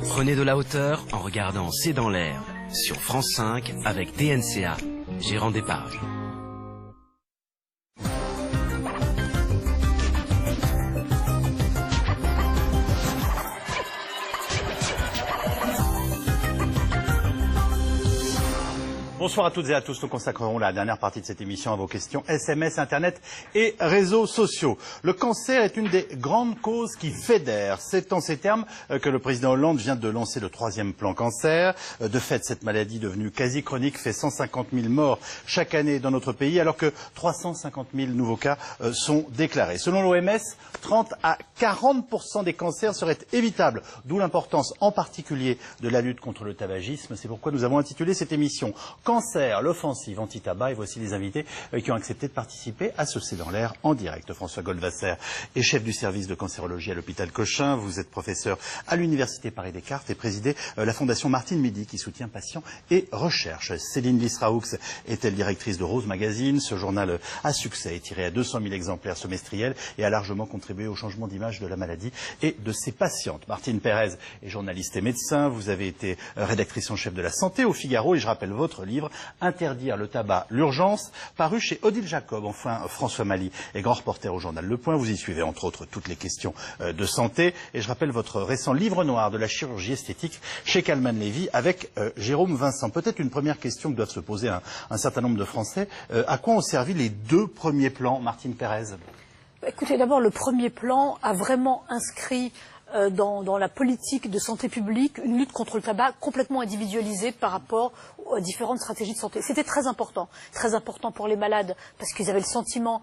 Prenez de la hauteur en regardant C'est dans l'air sur France 5 avec TNCA, gérant d'épargne. Bonsoir à toutes et à tous. Nous consacrerons la dernière partie de cette émission à vos questions SMS, Internet et réseaux sociaux. Le cancer est une des grandes causes qui fédèrent. C'est en ces termes que le président Hollande vient de lancer le 3e plan cancer. De fait, cette maladie devenue quasi chronique fait 150 000 morts chaque année dans notre pays, alors que 350 000 nouveaux cas sont déclarés. Selon l'OMS, 30 à 40% des cancers seraient évitables, d'où l'importance en particulier de la lutte contre le tabagisme. C'est pourquoi nous avons intitulé cette émission Cancer, l'offensive anti-tabac, et voici les invités qui ont accepté de participer à ce C'est dans l'air en direct. François Goldwasser est chef du service de cancérologie à l'hôpital Cochin. Vous êtes professeur à l'université Paris-Descartes et présidez la fondation Martine Midi qui soutient patients et recherche. Céline Lisraoux est-elle directrice de Rose Magazine. Ce journal à succès est tiré à 200 000 exemplaires semestriels et a largement contribué au changement d'image de la maladie et de ses patientes. Martine Pérez est journaliste et médecin. Vous avez été rédactrice en chef de La Santé au Figaro et je rappelle votre livre Interdire le tabac, l'urgence, paru chez Odile Jacob. Enfin, François Mali est grand reporter au journal Le Point. Vous y suivez entre autres toutes les questions de santé. Et je rappelle votre récent livre noir de la chirurgie esthétique chez Calman Levy avec Jérôme Vincent. Peut-être une première question que doivent se poser un certain nombre de Français. À quoi ont servi les 2 premiers plans, Martine Pérez? Écoutez, d'abord, le premier plan a vraiment inscrit dans la politique de santé publique une lutte contre le tabac complètement individualisée par rapport aux différentes stratégies de santé. C'était très important pour les malades parce qu'ils avaient le sentiment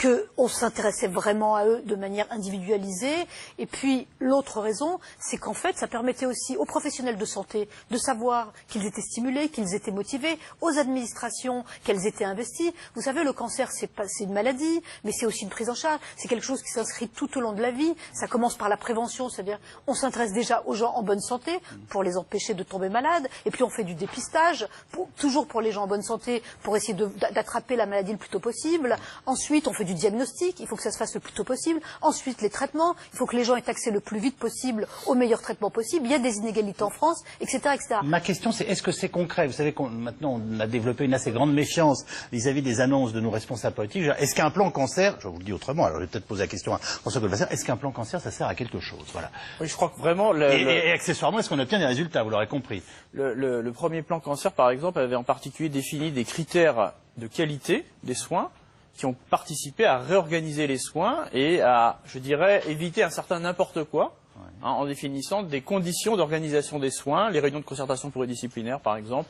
qu'on s'intéressait vraiment à eux de manière individualisée. Et puis, l'autre raison, c'est qu'en fait, ça permettait aussi aux professionnels de santé de savoir qu'ils étaient stimulés, qu'ils étaient motivés, aux administrations qu'elles étaient investies. Vous savez, le cancer, c'est une maladie, mais c'est aussi une prise en charge. C'est quelque chose qui s'inscrit tout au long de la vie. Ça commence par la prévention, c'est-à-dire on s'intéresse déjà aux gens en bonne santé pour les empêcher de tomber malades. Et puis, on fait du dépistage, toujours pour les gens en bonne santé, pour essayer d'attraper la maladie le plus tôt possible. Ensuite, on fait du diagnostic, il faut que ça se fasse le plus tôt possible. Ensuite, les traitements, il faut que les gens aient accès le plus vite possible aux meilleurs traitements possibles. Il y a des inégalités en France, etc., etc. Ma question, c'est est-ce que c'est concret? Vous savez qu'on maintenant on a développé une assez grande méfiance vis-à-vis des annonces de nos responsables politiques. Est-ce qu'un plan cancer, je vous le dis autrement, alors je vais peut-être poser la question à François Goldwasser, est-ce qu'un plan cancer, ça sert à quelque chose? Voilà. Oui, je crois que vraiment... Et accessoirement, est-ce qu'on obtient des résultats? Vous l'aurez compris. Le premier plan cancer, par exemple, avait en particulier défini des critères de qualité des soins qui ont participé à réorganiser les soins et à, je dirais, éviter un certain n'importe quoi, en définissant des conditions d'organisation des soins, les réunions de concertation pluridisciplinaire, par exemple,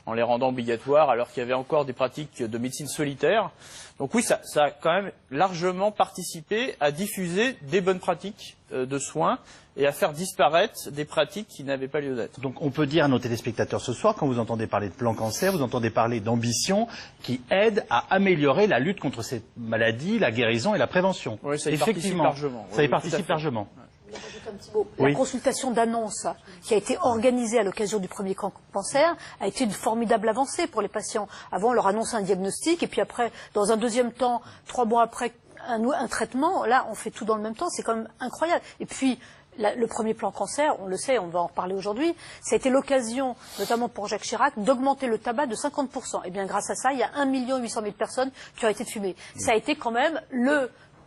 en les rendant obligatoires alors qu'il y avait encore des pratiques de médecine solitaire. Donc oui, ça a quand même largement participé à diffuser des bonnes pratiques de soins et à faire disparaître des pratiques qui n'avaient pas lieu d'être. Donc on peut dire à nos téléspectateurs ce soir, quand vous entendez parler de plan cancer, vous entendez parler d'ambition qui aide à améliorer la lutte contre ces maladies, la guérison et la prévention. Oui, ça y participe largement. Ça y participe largement. Un petit mot. La consultation d'annonce qui a été organisée à l'occasion du premier cancer a été une formidable avancée pour les patients. Avant, on leur annonce un diagnostic et puis après, dans un deuxième temps, 3 mois après, un traitement. Là, on fait tout dans le même temps. C'est quand même incroyable. Et puis, le premier plan cancer, on le sait, on va en reparler aujourd'hui, ça a été l'occasion, notamment pour Jacques Chirac, d'augmenter le tabac de 50%. Et bien, grâce à ça, il y a 1 800 000 personnes qui ont arrêté de fumer. Ça a été quand même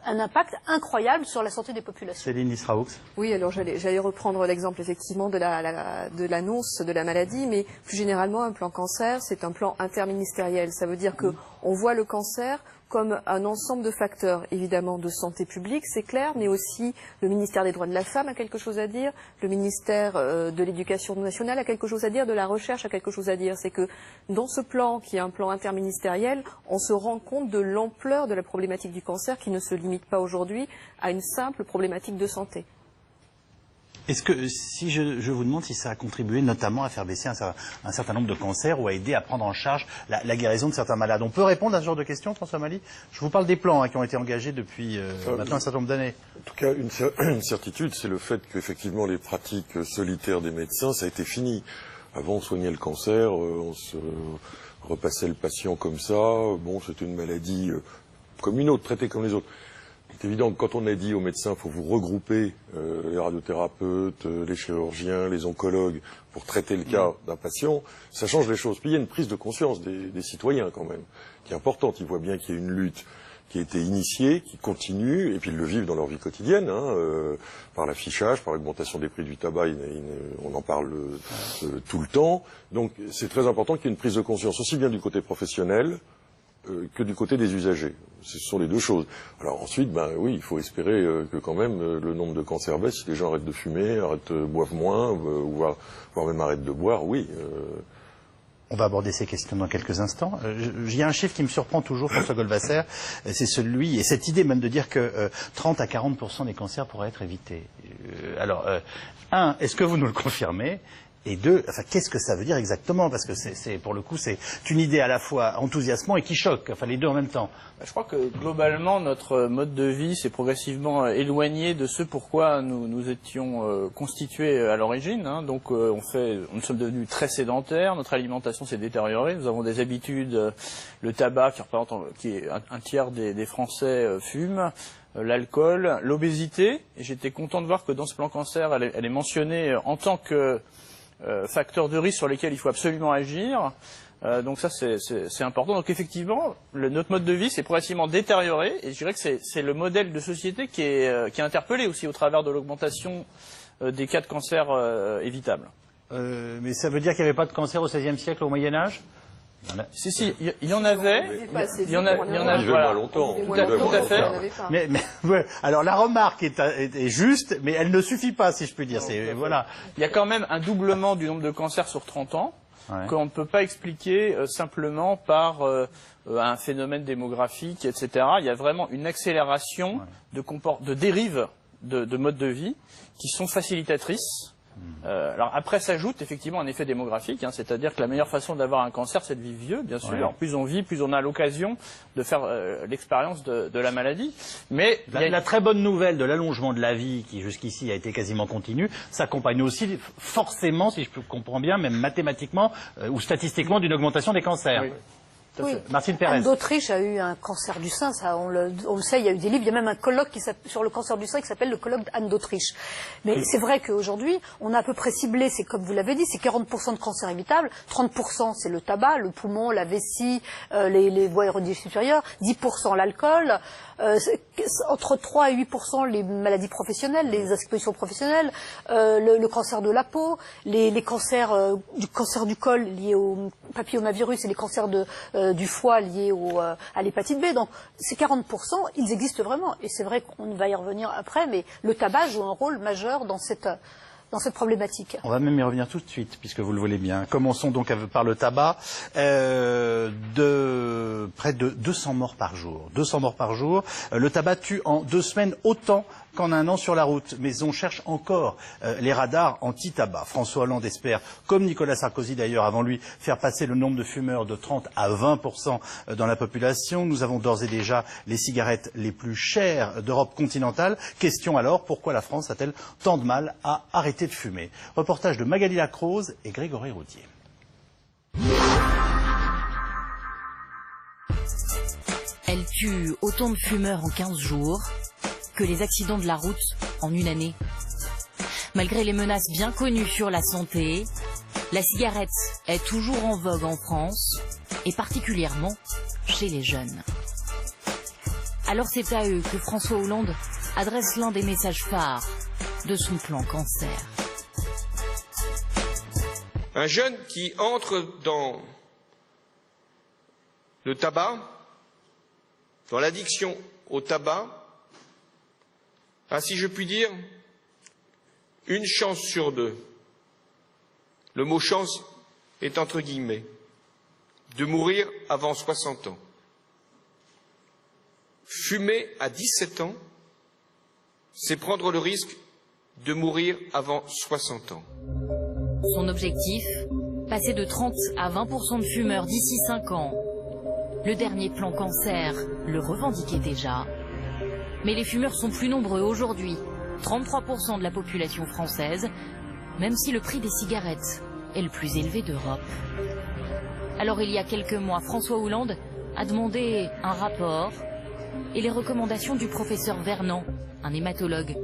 un impact incroyable sur la santé des populations. Céline Lisraoux. Oui, alors j'allais reprendre l'exemple effectivement de l'annonce de la maladie, mais plus généralement un plan cancer, c'est un plan interministériel. Ça veut dire que on voit le cancer comme un ensemble de facteurs, évidemment, de santé publique, c'est clair, mais aussi le ministère des droits de la femme a quelque chose à dire, le ministère de l'éducation nationale a quelque chose à dire, de la recherche a quelque chose à dire. C'est que dans ce plan, qui est un plan interministériel, on se rend compte de l'ampleur de la problématique du cancer qui ne se limite pas aujourd'hui à une simple problématique de santé. Est-ce que, si je vous demande si ça a contribué notamment à faire baisser un certain nombre de cancers ou à aider à prendre en charge la guérison de certains malades, on peut répondre à ce genre de questions, François Mali? Je vous parle des plans qui ont été engagés depuis maintenant un certain nombre d'années. En tout cas, une certitude, c'est le fait qu'effectivement les pratiques solitaires des médecins, ça a été fini. Avant, on soignait le cancer, on se repassait le patient comme ça, bon, c'était une maladie comme une autre, traitée comme les autres. C'est évident que quand on a dit aux médecins, il faut vous regrouper les radiothérapeutes, les chirurgiens, les oncologues, pour traiter le cas d'un patient, ça change les choses. Puis il y a une prise de conscience des citoyens quand même, qui est importante. Ils voient bien qu'il y a une lutte qui a été initiée, qui continue, et puis ils le vivent dans leur vie quotidienne, par l'affichage, par l'augmentation des prix du tabac, on en parle tout le temps. Donc c'est très important qu'il y ait une prise de conscience, aussi bien du côté professionnel que du côté des usagers. Ce sont les deux choses. Alors ensuite, oui, il faut espérer que quand même le nombre de cancers baisse, si les gens arrêtent de fumer, boivent moins, voire même arrêtent de boire, oui. On va aborder ces questions dans quelques instants. Il y a un chiffre qui me surprend toujours, François Goldwasser, c'est celui, et cette idée même de dire que 30 à 40% des cancers pourraient être évités. Alors, est-ce que vous nous le confirmez ? Et deux, qu'est-ce que ça veut dire exactement? Parce que pour le coup, c'est une idée à la fois enthousiasmante et qui choque. Les deux en même temps. Je crois que globalement, notre mode de vie s'est progressivement éloigné de ce pourquoi nous étions constitués à l'origine. Donc, nous sommes devenus très sédentaires. Notre alimentation s'est détériorée. Nous avons des habitudes. Le tabac, qui est un tiers des Français, fument. L'alcool, l'obésité. Et j'étais content de voir que dans ce plan cancer, elle est mentionnée en tant que facteurs de risque sur lesquels il faut absolument agir. Donc ça, c'est important. Donc effectivement, notre mode de vie s'est progressivement détérioré, et je dirais que c'est le modèle de société qui est interpellé aussi au travers de l'augmentation des cas de cancer évitables. Mais ça veut dire qu'il n'y avait pas de cancer au XVIe siècle, au Moyen-Âge? Si, il y en avait. Il y en a, voilà. Longtemps. Tout à fait. Mais ouais, alors la remarque est juste, mais elle ne suffit pas, si je puis dire. Voilà. Il y a quand même un doublement du nombre de cancers sur 30 ans, qu'on ne peut pas expliquer simplement par un phénomène démographique, etc. Il y a vraiment une accélération de dérives de mode de vie qui sont facilitatrices. Alors après s'ajoute effectivement un effet démographique, c'est-à-dire que la meilleure façon d'avoir un cancer, c'est de vivre vieux, bien sûr. Ouais. Plus on vit, plus on a l'occasion de faire l'expérience de la maladie. Mais la très bonne nouvelle de l'allongement de la vie, qui jusqu'ici a été quasiment continue, s'accompagne aussi forcément, si je comprends bien, même mathématiquement ou statistiquement, d'une augmentation des cancers. Oui. Oui. Martine Pérez. Anne d'Autriche a eu un cancer du sein, ça, on le sait, il y a eu des livres, il y a même un colloque sur le cancer du sein qui s'appelle le colloque Anne d'Autriche. Mais c'est vrai qu'aujourd'hui, on a à peu près ciblé, c'est comme vous l'avez dit, c'est 40% de cancers évitables, 30% c'est le tabac, le poumon, la vessie, les voies aérodynamiques supérieures, 10% l'alcool, entre 3 et 8% les maladies professionnelles, les expositions professionnelles, le cancer de la peau, les cancers du cancer du col liés au papillomavirus et les cancers du foie liés à l'hépatite B. Donc ces 40%, ils existent vraiment. Et c'est vrai qu'on va y revenir après, mais le tabac joue un rôle majeur dans cette problématique. On va même y revenir tout de suite, puisque vous le voulez bien. Commençons donc par le tabac. De près de 200 morts par jour. 200 morts par jour. Le tabac tue en 2 semaines autant qu'en un an sur la route. Mais on cherche encore les radars anti-tabac. François Hollande espère, comme Nicolas Sarkozy d'ailleurs avant lui, faire passer le nombre de fumeurs de 30 à 20% dans la population. Nous avons d'ores et déjà les cigarettes les plus chères d'Europe continentale. Question alors, pourquoi la France a-t-elle tant de mal à arrêter de fumer? Reportage de Magali Lacrose et Grégory Roudier. Elle tue autant de fumeurs en 15 jours que les accidents de la route en une année. Malgré les menaces bien connues sur la santé, la cigarette est toujours en vogue en France, et particulièrement chez les jeunes. Alors c'est à eux que François Hollande adresse l'un des messages phares de son plan cancer. Un jeune qui entre dans le tabac, dans l'addiction au tabac, a, si je puis dire, une chance sur 2. Le mot chance est entre guillemets, de mourir avant 60 ans. Fumer à 17 ans, c'est prendre le risque de mourir avant 60 ans. Son objectif, passer de 30 à 20% de fumeurs d'ici 5 ans. Le dernier plan cancer le revendiquait déjà. Mais les fumeurs sont plus nombreux aujourd'hui, 33% de la population française, même si le prix des cigarettes est le plus élevé d'Europe. Alors il y a quelques mois, François Hollande a demandé un rapport et les recommandations du professeur Vernant, un hématologue.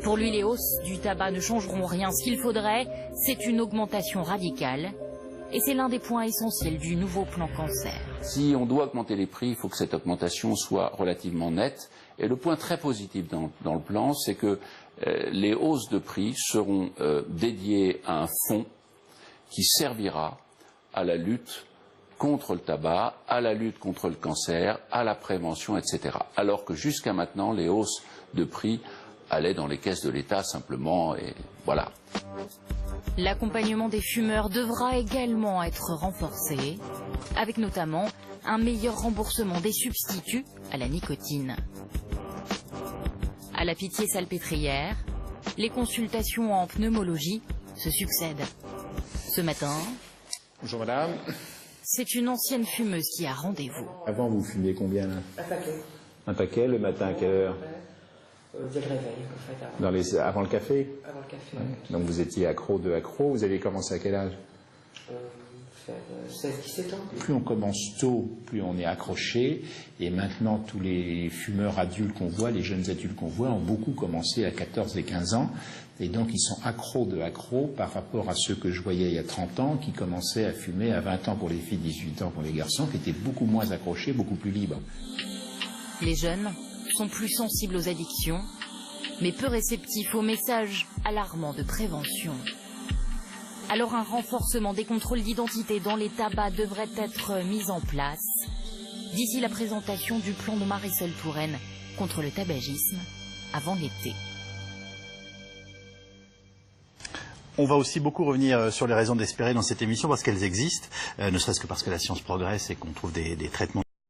Pour lui, les hausses du tabac ne changeront rien. Ce qu'il faudrait, c'est une augmentation radicale. Et c'est l'un des points essentiels du nouveau plan cancer. Si on doit augmenter les prix, il faut que cette augmentation soit relativement nette. Et le point très positif dans le plan, c'est que les hausses de prix seront dédiées à un fonds qui servira à la lutte contre le tabac, à la lutte contre le cancer, à la prévention, etc. Alors que jusqu'à maintenant, les hausses de prix allaient dans les caisses de l'État simplement, et voilà. L'accompagnement des fumeurs devra également être renforcé, avec notamment un meilleur remboursement des substituts à la nicotine. À la Pitié-Salpêtrière, les consultations en pneumologie se succèdent. Ce matin, bonjour madame. C'est une ancienne fumeuse qui a rendez-vous. Avant, vous fumiez combien là? Un paquet. Un paquet, le matin à quelle heure? Dès le réveil, en fait. Avant le café? Avant le café. Ouais. Donc vous étiez accro de accro. Vous avez commencé à quel âge? Faire 16-17 ans. Plus on commence tôt, plus on est accroché. Et maintenant, tous les fumeurs adultes qu'on voit, les jeunes adultes qu'on voit, ont beaucoup commencé à 14 et 15 ans. Et donc, ils sont accros de accro par rapport à ceux que je voyais il y a 30 ans, qui commençaient à fumer à 20 ans pour les filles, 18 ans pour les garçons, qui étaient beaucoup moins accrochés, beaucoup plus libres. Les jeunes sont plus sensibles aux addictions, mais peu réceptifs aux messages alarmants de prévention. Alors un renforcement des contrôles d'identité dans les tabacs devrait être mis en place d'ici la présentation du plan de Marisol Touraine contre le tabagisme avant l'été. On va aussi beaucoup revenir sur les raisons d'espérer dans cette émission parce qu'elles existent, ne serait-ce que parce que la science progresse et qu'on trouve des traitements